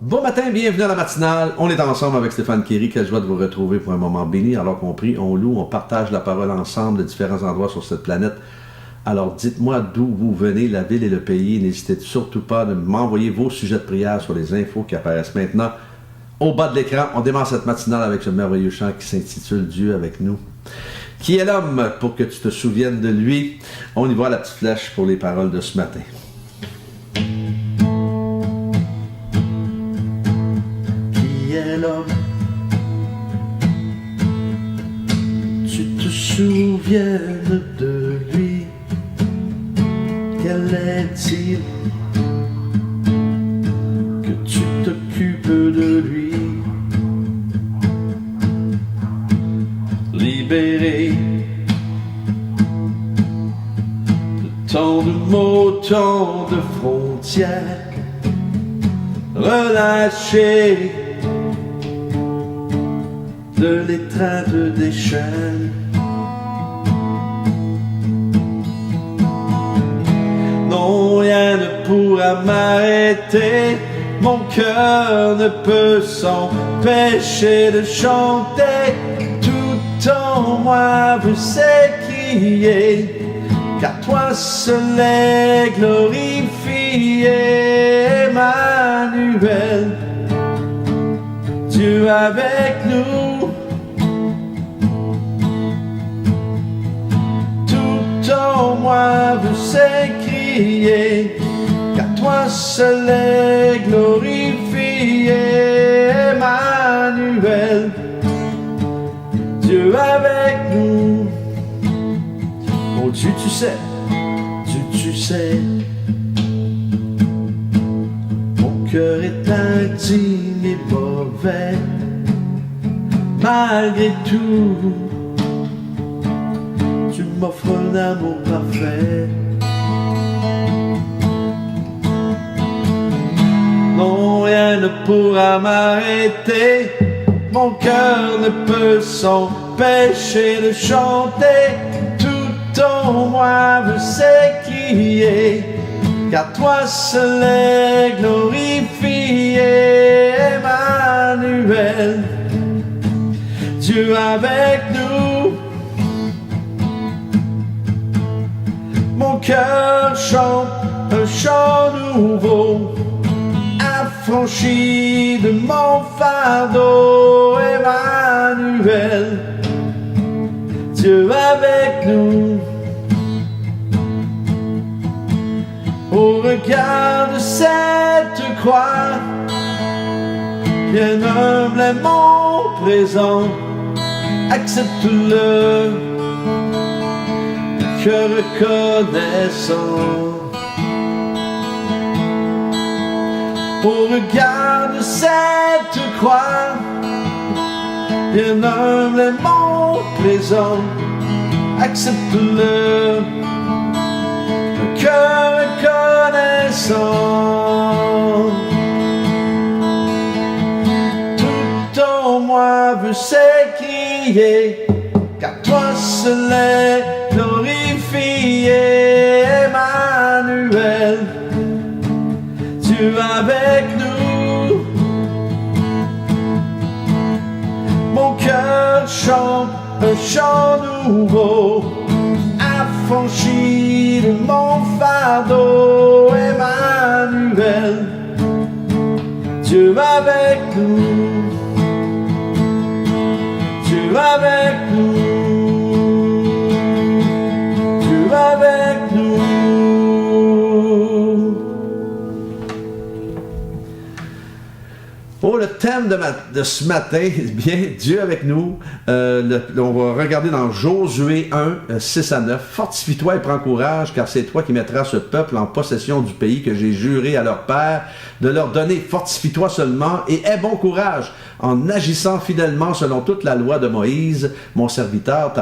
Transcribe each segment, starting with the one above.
Bon matin, bienvenue à la matinale. On est ensemble avec Stéphane Kéry. Quelle joie de vous retrouver pour un moment béni. Alors qu'on prie, on loue, on partage la parole ensemble de différents endroits sur cette planète. Alors dites-moi d'où vous venez, la ville et le pays. N'hésitez surtout pas de m'envoyer vos sujets de prière sur les infos qui apparaissent maintenant au bas de l'écran. On démarre cette matinale avec ce merveilleux chant qui s'intitule Dieu avec nous. Qui est l'homme pour que tu te souviennes de lui? On y voit la petite flèche pour les paroles de ce matin. Qui est l'homme? Tu te souviennes de lui? Quel est-il? Que tu t'occupes de lui? Libéré de tant de mots, tant de frontières, relâché de l'étreinte des chaînes. Non, rien ne pourra m'arrêter, mon cœur ne peut s'empêcher de chanter. Tout en moi veut s'écrier, car toi seul est glorifié. Emmanuel, Dieu avec nous. Tout en moi veut s'écrier, car toi seul est glorifié. Emmanuel, Dieu avec nous. Oh Dieu, tu sais, Dieu, tu sais, mon cœur est indigne et mauvais. Malgré tout, tu m'offres un amour parfait. Non, rien ne pourra m'arrêter, mon cœur ne peut s'empêcher de chanter. Tout en moi veut s'écrier, car toi seul est glorifié. Emmanuel, Dieu avec nous. Mon cœur chante un chant nouveau, affranchi de mon fardeau. Emmanuel, Dieu avec nous. Au regard de cette croix, bien humble est mon présent, accepte-le, cœur reconnaissant. Au regard de cette croix, bien humble est mon présent, accepte-le, un cœur reconnaissant. Tout en moi veut s'écrier, car toi seul est glorifié. Emmanuel, Dieu avec nous. Mon cœur chante un chant nouveau, affranchi de mon fardeau. Emmanuel, Dieu avec nous. Dieu avec nous. Dieu avec nous. Oh, le thème de ce matin, bien, Dieu avec nous. On va regarder dans Josué 1, 6 à 9. Fortifie-toi et prends courage, car c'est toi qui mettras ce peuple en possession du pays que j'ai juré à leur père de leur donner. Fortifie-toi seulement et aie bon courage en agissant fidèlement selon toute la loi de Moïse, mon serviteur.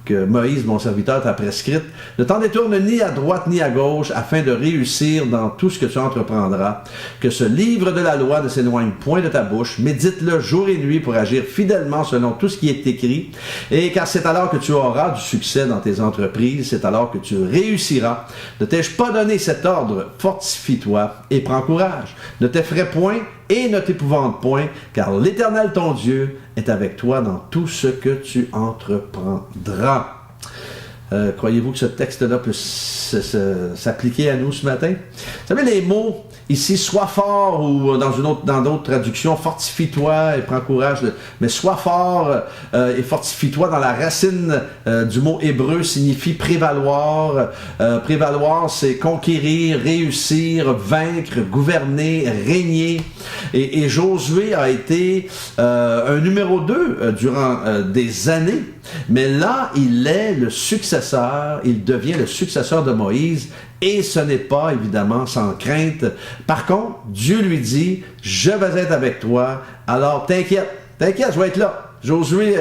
que Moïse, mon serviteur, t'a prescrite. Ne t'en détourne ni à droite ni à gauche, afin de réussir dans tout ce que tu entreprendras. Que ce livre de la loi ne s'éloigne point de ta bouche. Médite-le jour et nuit pour agir fidèlement selon tout ce qui est écrit. Et car c'est alors que tu auras du succès dans tes entreprises, c'est alors que tu réussiras. Ne t'ai-je pas donné cet ordre? Fortifie-toi et prends courage. Ne t'effraie point et ne t'épouvante point, car l'Éternel ton Dieu est avec toi dans tout ce que tu entreprendras. Croyez-vous que ce texte-là peut s'appliquer à nous ce matin? Vous savez, les mots ici, sois fort, ou dans d'autres traductions, fortifie-toi et prends courage, mais sois fort et fortifie-toi dans la racine du mot hébreu signifie prévaloir. Prévaloir, c'est conquérir, réussir, vaincre, gouverner, régner. Et Josué a été un numéro 2 durant des années, mais là, il est le successeur, il devient le successeur de Moïse, et ce n'est pas, évidemment, sans crainte. Par contre, Dieu lui dit, je vais être avec toi, alors t'inquiète, je vais être là. Josué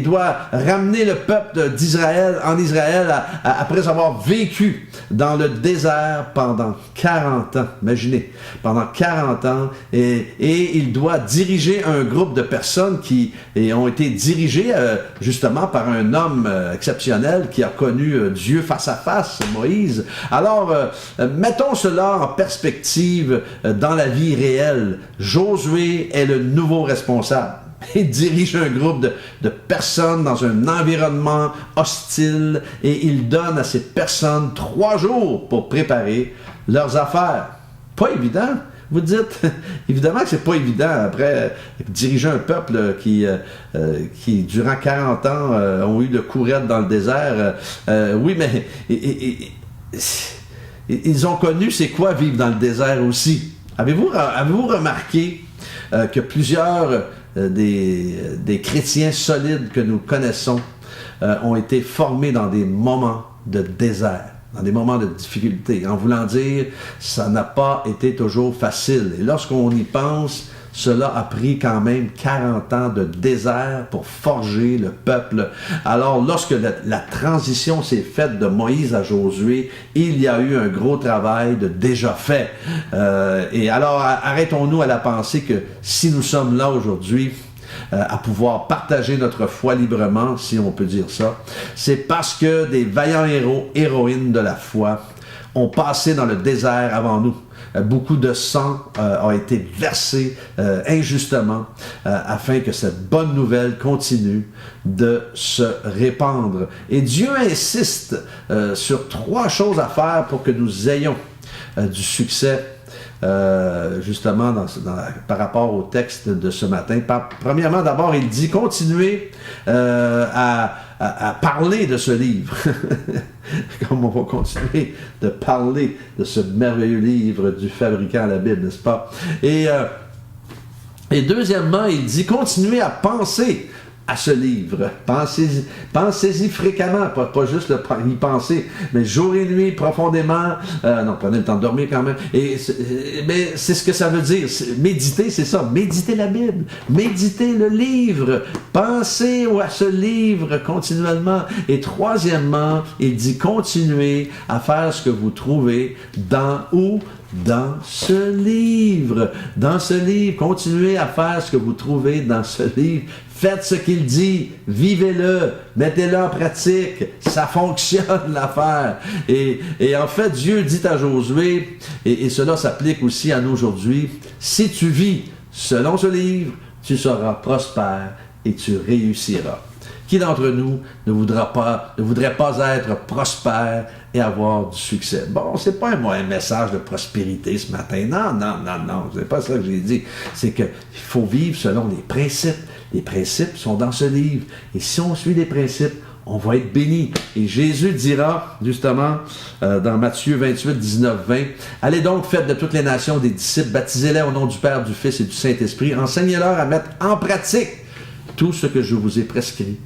doit ramener le peuple d'Israël en Israël après avoir vécu dans le désert pendant 40 ans. Imaginez, pendant 40 ans. Et il doit diriger un groupe de personnes qui ont été dirigées justement par un homme exceptionnel qui a connu Dieu face à face, Moïse. Alors, mettons cela en perspective dans la vie réelle. Josué est le nouveau responsable. Il dirige un groupe de personnes dans un environnement hostile et il donne à ces personnes 3 jours pour préparer leurs affaires. Pas évident. Vous dites, évidemment que c'est pas évident après diriger un peuple qui durant 40 ans ont eu le courette dans le désert. Oui, mais ils ont connu c'est quoi vivre dans le désert aussi. Avez-vous remarqué que plusieurs des chrétiens solides que nous connaissons ont été formés dans des moments de désert, dans des moments de difficulté. En voulant dire, ça n'a pas été toujours facile. Et lorsqu'on y pense, cela a pris quand même 40 ans de désert pour forger le peuple. Alors, lorsque la transition s'est faite de Moïse à Josué, il y a eu un gros travail de déjà fait. Et alors, arrêtons-nous à la pensée que si nous sommes là aujourd'hui, à pouvoir partager notre foi librement, si on peut dire ça, c'est parce que des vaillants héros, héroïnes de la foi ont passé dans le désert avant nous. Beaucoup de sang a été versé injustement afin que cette bonne nouvelle continue de se répandre. Et Dieu insiste sur 3 choses à faire pour que nous ayons du succès justement par rapport au texte de ce matin. Premièrement, d'abord, il dit continuez à parler de ce livre. Comme on va continuer de parler de ce merveilleux livre du fabricant à la Bible, n'est-ce pas? Et deuxièmement, il dit continuez à penser à ce livre. Pensez-y fréquemment, pas juste y penser, mais jour et nuit, profondément. Non, prenez le temps de dormir quand même. Mais c'est ce que ça veut dire. Méditer, c'est ça. Méditez la Bible. Méditez le livre. Pensez à ce livre continuellement. Et troisièmement, il dit continuez à faire ce que vous trouvez dans ce livre. Dans ce livre. Continuez à faire ce que vous trouvez dans ce livre. Faites ce qu'il dit, vivez-le, mettez-le en pratique, ça fonctionne l'affaire. Et en fait, Dieu dit à Josué, et cela s'applique aussi à nous aujourd'hui, si tu vis selon ce livre, tu seras prospère et tu réussiras. Qui d'entre nous ne voudrait pas être prospère et avoir du succès? Bon, c'est pas un message de prospérité ce matin. Non, c'est pas ça que j'ai dit. C'est qu'il faut vivre selon les principes. Les principes sont dans ce livre. Et si on suit les principes, on va être béni. Et Jésus dira, justement, dans Matthieu 28, 19, 20, « Allez donc, faites de toutes les nations des disciples, baptisez-les au nom du Père, du Fils et du Saint-Esprit, enseignez-leur à mettre en pratique tout ce que je vous ai prescrit.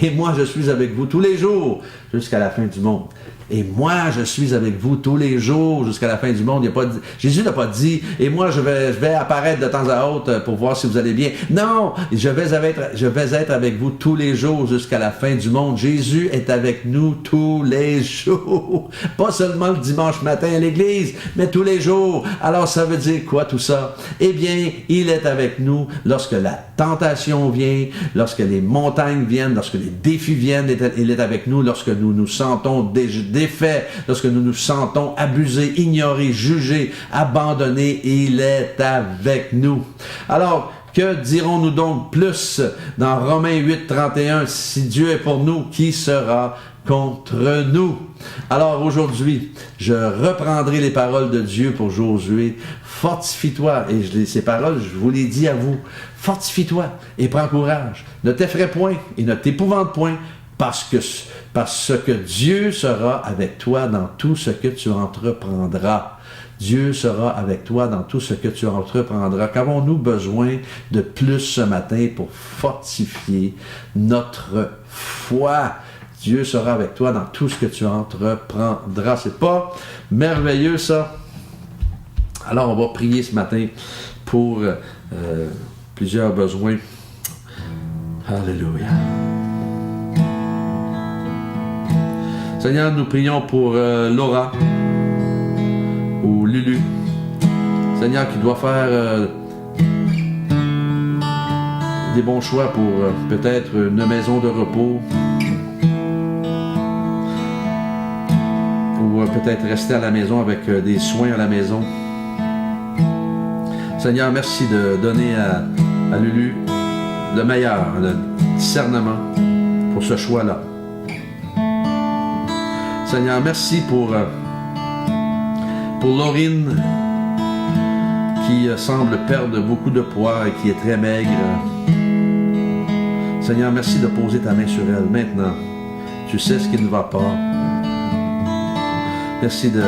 Et moi, je suis avec vous tous les jours jusqu'à la fin du monde. » et moi je suis avec vous tous les jours jusqu'à la fin du monde. Jésus n'a pas dit, et moi je vais apparaître de temps à autre pour voir si vous allez bien. Non, je vais être avec vous tous les jours jusqu'à la fin du monde. Jésus est avec nous tous les jours. Pas seulement le dimanche matin à l'église, mais tous les jours. Alors ça veut dire quoi tout ça? Eh bien, il est avec nous lorsque la tentation vient, lorsque les montagnes viennent, lorsque les défis viennent, il est avec nous lorsque nous nous sentons défaits, lorsque nous nous sentons abusés, ignorés, jugés, abandonnés, il est avec nous. Alors, que dirons-nous donc plus dans Romains 8, 31, si Dieu est pour nous, qui sera contre nous? Alors aujourd'hui, je reprendrai les paroles de Dieu pour Josué. Fortifie-toi, et ces paroles, je vous les dis à vous. Fortifie-toi et prends courage. Ne t'effraie point et ne t'épouvante point, parce que Dieu sera avec toi dans tout ce que tu entreprendras. Dieu sera avec toi dans tout ce que tu entreprendras. Qu'avons-nous besoin de plus ce matin pour fortifier notre foi? Dieu sera avec toi dans tout ce que tu entreprendras. C'est pas merveilleux ça? Alors on va prier ce matin pour plusieurs besoins. Alléluia. Seigneur, nous prions pour Laura ou Lulu. Seigneur, qui doit faire des bons choix pour peut-être une maison de repos ou peut-être rester à la maison avec des soins à la maison. Seigneur, merci de donner à Lulu le meilleur, le discernement pour ce choix-là. Seigneur, merci pour Laurine qui semble perdre beaucoup de poids et qui est très maigre. Seigneur, merci de poser ta main sur elle maintenant. Tu sais ce qui ne va pas. Merci de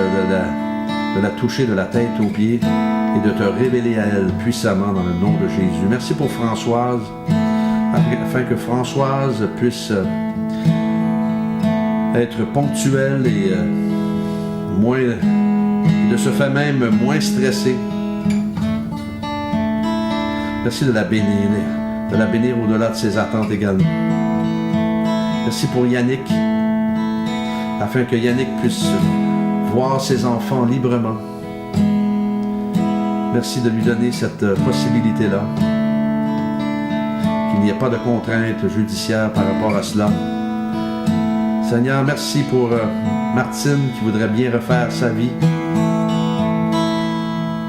la toucher de la tête aux pieds et de te révéler à elle puissamment dans le nom de Jésus. Merci pour Françoise, afin que Françoise puisse être ponctuelle et de ce fait même moins stressée. Merci de la bénir au-delà de ses attentes également. Merci pour Yannick, afin que Yannick puisse voir ses enfants librement. Merci de lui donner cette possibilité-là, qu'il n'y ait pas de contraintes judiciaires par rapport à cela. Seigneur, merci pour Martine qui voudrait bien refaire sa vie.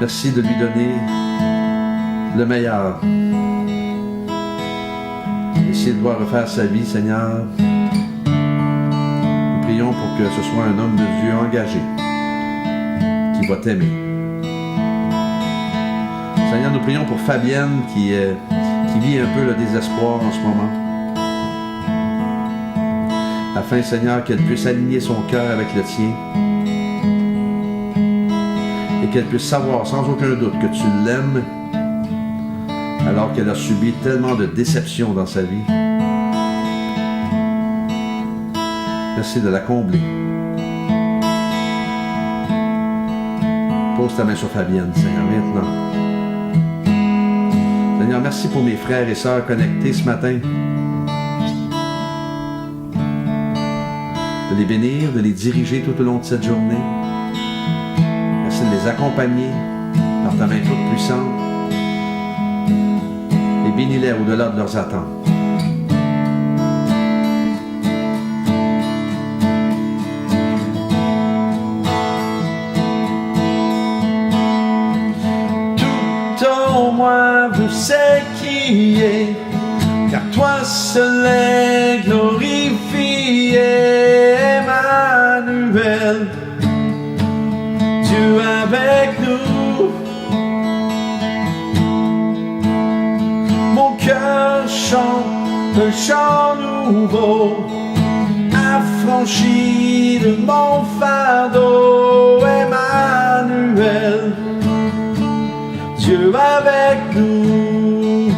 Merci de lui donner le meilleur. Et s'il doit refaire sa vie, Seigneur, nous prions pour que ce soit un homme de Dieu engagé, qui va t'aimer. Seigneur, nous prions pour Fabienne qui vit un peu le désespoir en ce moment. Afin, Seigneur, qu'elle puisse aligner son cœur avec le tien et qu'elle puisse savoir sans aucun doute que tu l'aimes alors qu'elle a subi tellement de déceptions dans sa vie. Merci de la combler. Pose ta main sur Fabienne, Seigneur, maintenant. Seigneur, merci pour mes frères et sœurs connectés ce matin. De les bénir, de les diriger tout au long de cette journée. Merci de les accompagner par ta main toute puissante. Et bénis-les au-delà de leurs attentes. Tout en moi vous sais qui est, car toi seul est glorifié. Emmanuel, Dieu avec nous. Mon cœur chante un chant nouveau, affranchi de mon fardeau. Emmanuel, Dieu avec nous.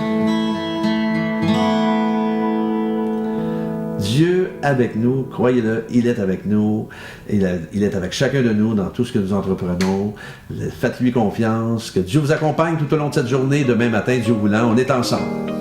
Dieu avec nous. Croyez-le, il est avec nous. Il est avec chacun de nous dans tout ce que nous entreprenons. Faites-lui confiance. Que Dieu vous accompagne tout au long de cette journée. Demain matin, Dieu voulant, on est ensemble.